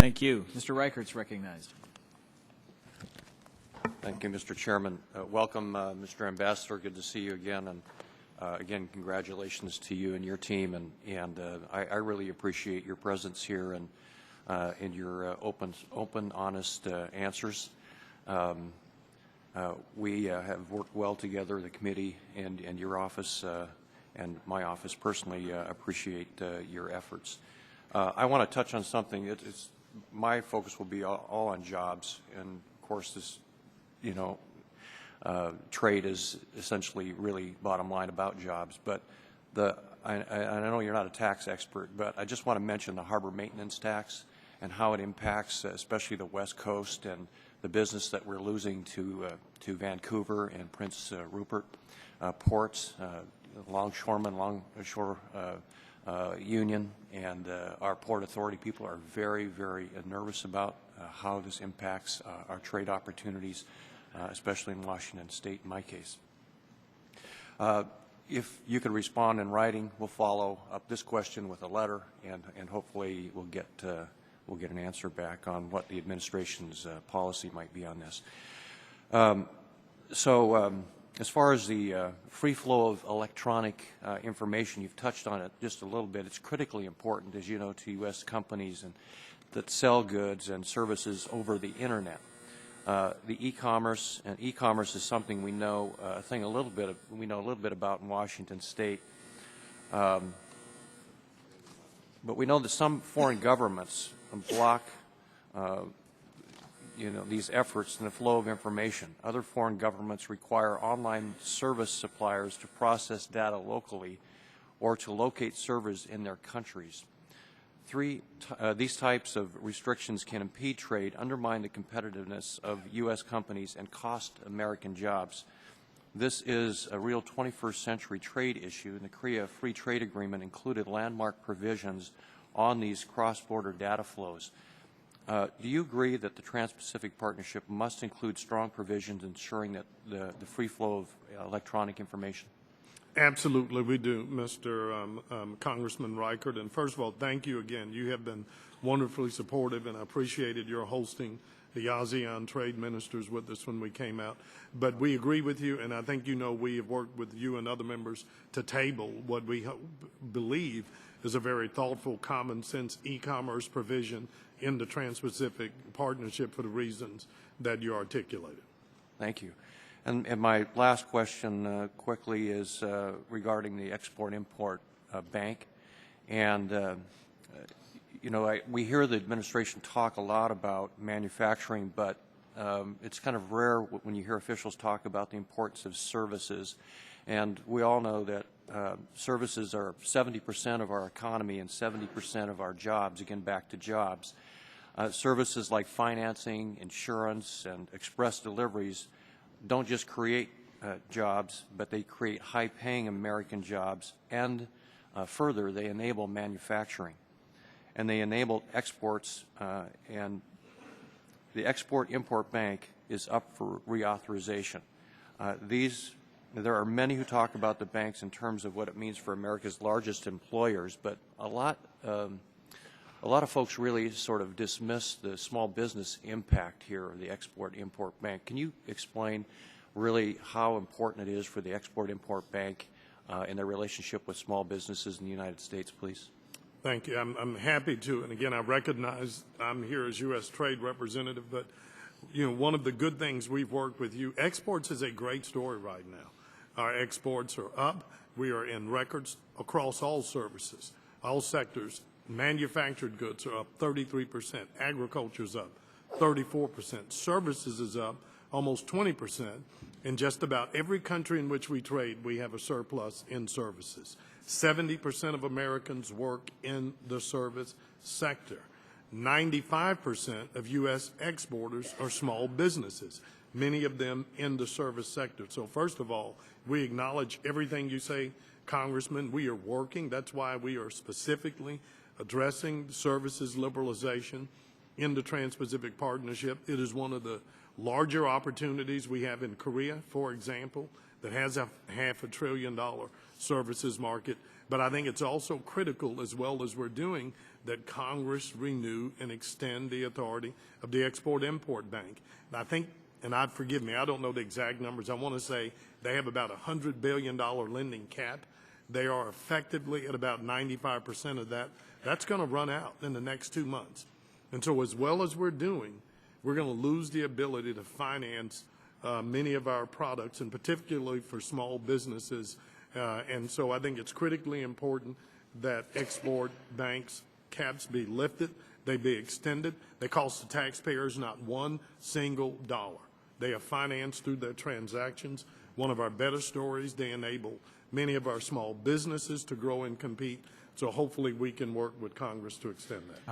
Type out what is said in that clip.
Thank you. Mr. Reichert's recognized. Thank you, Mr. Chairman. Welcome, Mr. Ambassador. Good to see you again. And again, congratulations to you and your team. And I really appreciate your presence here and your open, honest answers. We have worked well together, the committee and your office and my office personally appreciate your efforts. I want to touch on something. My focus will be all on jobs, and of course this, trade is essentially really bottom line about jobs. But I know you're not a tax expert, but I just want to mention the harbor maintenance tax and how it impacts especially the West Coast and the business that we're losing to Vancouver and Prince Rupert ports, longshoremen, longshore union, and our Port Authority people are very, very nervous about how this impacts our trade opportunities, especially in Washington State, in my case. If you could respond in writing, we'll follow up this question with a letter, and hopefully we'll get an answer back on what the administration's policy might be on this. As far as the free flow of electronic information, you've touched on it just a little bit. It's critically important, as you know, to U.S. companies that sell goods and services over the Internet. The e-commerce is something we know a little bit about in Washington State. But we know that some foreign governments block these efforts in the flow of information. Other foreign governments require online service suppliers to process data locally or to locate servers in their countries. These types of restrictions can impede trade, undermine the competitiveness of U.S. companies, and cost American jobs. This is a real 21st century trade issue, and the Korea Free Trade Agreement included landmark provisions on these cross-border data flows. Do you agree that the Trans-Pacific Partnership must include strong provisions ensuring that the free flow of electronic information? Absolutely, we do, Mr. Congressman Reichert. And first of all, thank you again. You have been wonderfully supportive, and I appreciated your hosting the ASEAN trade ministers with us when we came out. But we agree with you, and I think we have worked with you and other members to table what we believe is a very thoughtful, common sense e-commerce provision in the Trans-Pacific Partnership for the reasons that you articulated. Thank you. And my last question quickly is regarding the Export-Import Bank. And, we hear the administration talk a lot about manufacturing, but it's kind of rare when you hear officials talk about the importance of services. And we all know that services are 70% of our economy and 70% of our jobs, again, back to jobs. Services like financing, insurance, and express deliveries don't just create jobs, but they create high-paying American jobs, and further, they enable manufacturing. And they enable exports, and the Export-Import Bank is up for reauthorization. There are many who talk about the banks in terms of what it means for America's largest employers, but a lot of folks really sort of dismiss the small business impact here of the Export-Import Bank. Can you explain really how important it is for the Export-Import Bank in their relationship with small businesses in the United States, please? Thank you. I'm happy to. And again, I recognize I'm here as U.S. Trade Representative, but one of the good things we've worked with you, exports is a great story right now. Our exports are up. We are in records across all services, all sectors. Manufactured goods are up 33%. Agriculture is up 34%. Services is up almost 20%. In just about every country in which we trade, we have a surplus in services. 70% of Americans work in the service sector. 95% of U.S. exporters are small businesses, many of them in the service sector. So first of all, we acknowledge everything you say, Congressman. We are working. That's why we are specifically addressing services liberalization in the Trans-Pacific Partnership. It is one of the larger opportunities we have in Korea, for example, that has a $500 billion services market. But I think it's also critical, as well as we're doing, that Congress renew and extend the authority of the Export-Import Bank. And I think, and forgive me, I don't know the exact numbers. I want to say they have about a $100 billion lending cap. They are effectively at about 95% of that. That's going to run out in the next 2 months. And so as well as we're doing, we're going to lose the ability to finance many of our products, and particularly for small businesses. And so I think it's critically important that export banks caps be lifted, they be extended. They cost the taxpayers not one single dollar. They are financed through their transactions. One of our better stories, they enable many of our small businesses to grow and compete. So hopefully we can work with Congress to extend that.